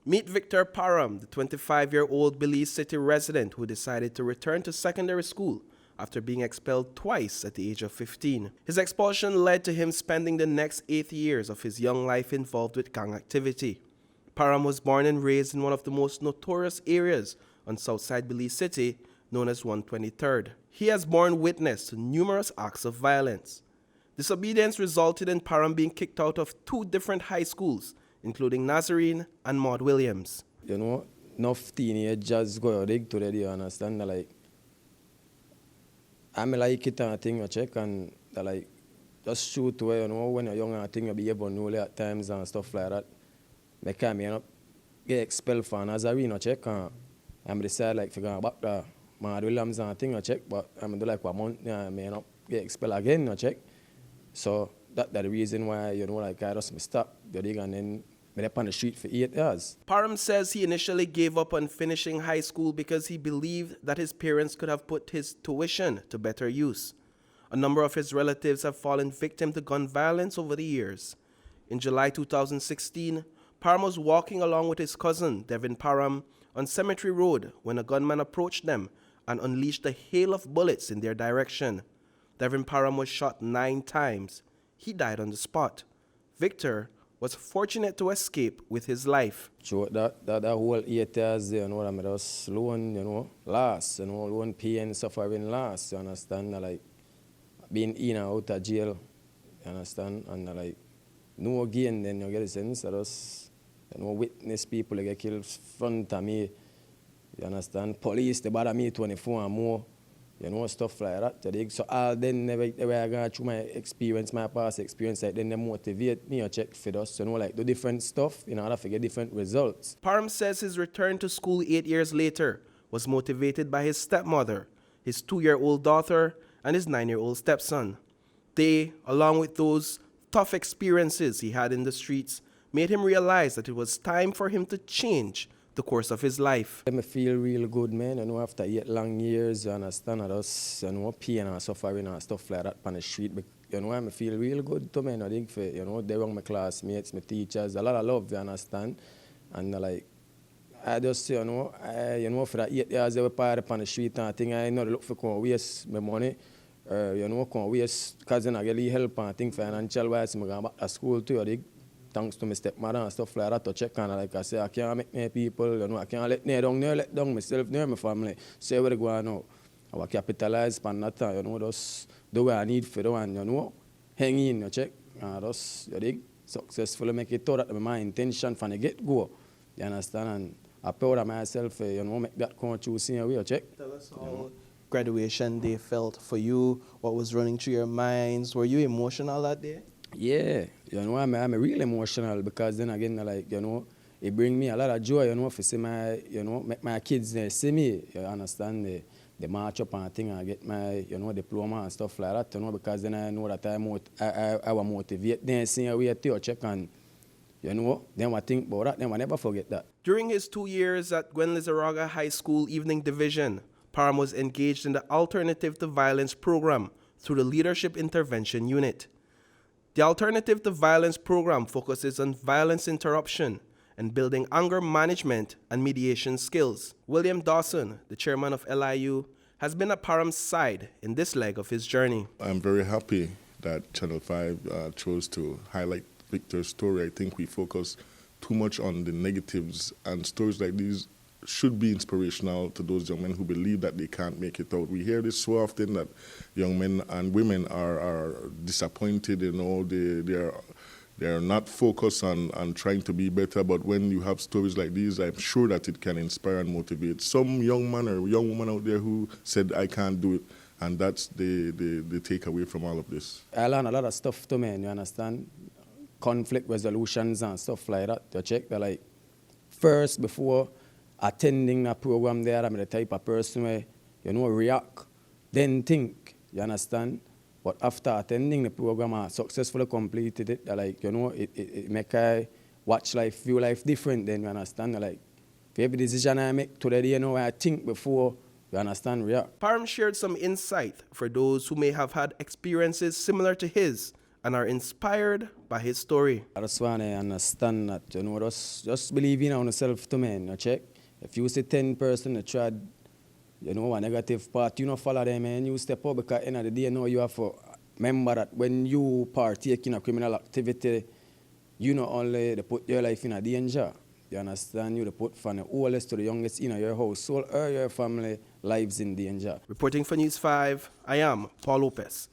Meet Victor Parham, the 25-year-old Belize City resident who decided to return to secondary school after being expelled twice at the age of 15. His expulsion led to him spending the next 8 years of his young life involved with gang activity. Parham was born and raised in one of the most notorious areas on Southside Belize City, known as 123rd. He has borne witness to numerous acts of violence. Disobedience resulted in Parham being kicked out of 2 different high schools, including Nazarene and Maud Williams. You know, enough teenagers go dig to the, you understand? Like, I'm like it and I think you check and like, just shoot away, you know, when you're young and I think you behave unruly at times and stuff like that. Make me up get expelled for Nazarene, check and I'm decide like figure back to Maud Williams and I think you check, but I'm do like 1 month, I may not get expelled again, you check. So that's the reason why, you know, like I just stop the dig and then me up on the street for 8 years. Parham says he initially gave up on finishing high school because he believed that his parents could have put his tuition to better use. A number of his relatives have fallen victim to gun violence over the years. In July 2016, Parham was walking along with his cousin, Devin Parham, on Cemetery Road when a gunman approached them and unleashed a hail of bullets in their direction. Devin Parham was shot 9 times. He died on the spot. Victor was fortunate to escape with his life. So that whole 8 years, you know, I just loan, you know, last, you know, loan pain, suffering last, you understand? Like, being in and out of jail, you understand? And like, no gain, then you get a sense. I just, you know, witness people get killed front of me, you understand? Police, they bother me 24 and more. You know, stuff like that. So all then never I go through my experience, my past experience, like then they motivate me or check for us, you know, like the different stuff in order to get different results. Parham says his return to school 8 years later was motivated by his stepmother, his 2-year-old daughter, and his 9-year-old stepson. They, along with those tough experiences he had in the streets, made him realize that it was time for him to change the course of his life. I feel real good, man, you know, after 8 long years, you understand, I just, you know, pain and suffering and stuff like that on the street. But, you know, I feel real good to me, I think, for, you know, they were my classmates, my teachers, a lot of love, you understand. And, like, I just, you know, for that 8 years, I was part up on the street and I think I know look for can waste my money, you know, can waste, because then I get help and I think financial-wise, I'm going back to school too, I think. Thanks to my stepmother and stuff like that to check on. Like I say, I can't make my people, you know, I can't let down myself, near my family. Say where they go on now. I will capitalize on that, you know, just do what I need for the one, you know. Hang in, you check. And just, you dig, successfully make it thought that my intention from the get-go. You understand? And I'm proud of myself, you know, make that come through same way, you check. Tell us how graduation day felt for you, what was running through your minds. Were you emotional that day? Yeah, you know, I'm really emotional because then again, like, you know, it brings me a lot of joy, you know, to see my, you know, make my kids see me, you understand, they march up and thing and get my, you know, diploma and stuff like that, you know, because then I know that I will motivate them, see a way to check and, you know, then I think about that, then I never forget that. During his 2 years at Gwen Lizarraga High School Evening Division, Parham was engaged in the Alternative to Violence program through the Leadership Intervention Unit. The Alternative to Violence program focuses on violence interruption and building anger management and mediation skills. William Dawson, the chairman of LIU, has been at Parham's side in this leg of his journey. I'm very happy that Channel 5 chose to highlight Victor's story. I think we focus too much on the negatives, and stories like these should be inspirational to those young men who believe that they can't make it out. We hear this so often that young men and women are disappointed, you know, they're not focused on trying to be better, but when you have stories like these, I'm sure that it can inspire and motivate some young man or young woman out there who said, I can't do it, and that's the takeaway from all of this. I learned a lot of stuff too, man, you understand? Conflict resolutions and stuff like that, to check that, like, first, before attending a program there, I'm the type of person where, you know, react, then think, you understand? But after attending the program, I successfully completed it, like, you know, it make I watch life, view life different then, you understand? Like, for every decision I make today, you know, I think before, you understand, react. Parham shared some insight for those who may have had experiences similar to his and are inspired by his story. I just want to understand that, just believe in yourself to man, check. If you see 10 person that tried, a negative part, follow them and you step up because at the end of the day, you have to remember that when you partake in a criminal activity, only they put your life in a danger. You understand? You put from the oldest to the youngest in your household or your family lives in danger. Reporting for News 5, I am Paul Lopez.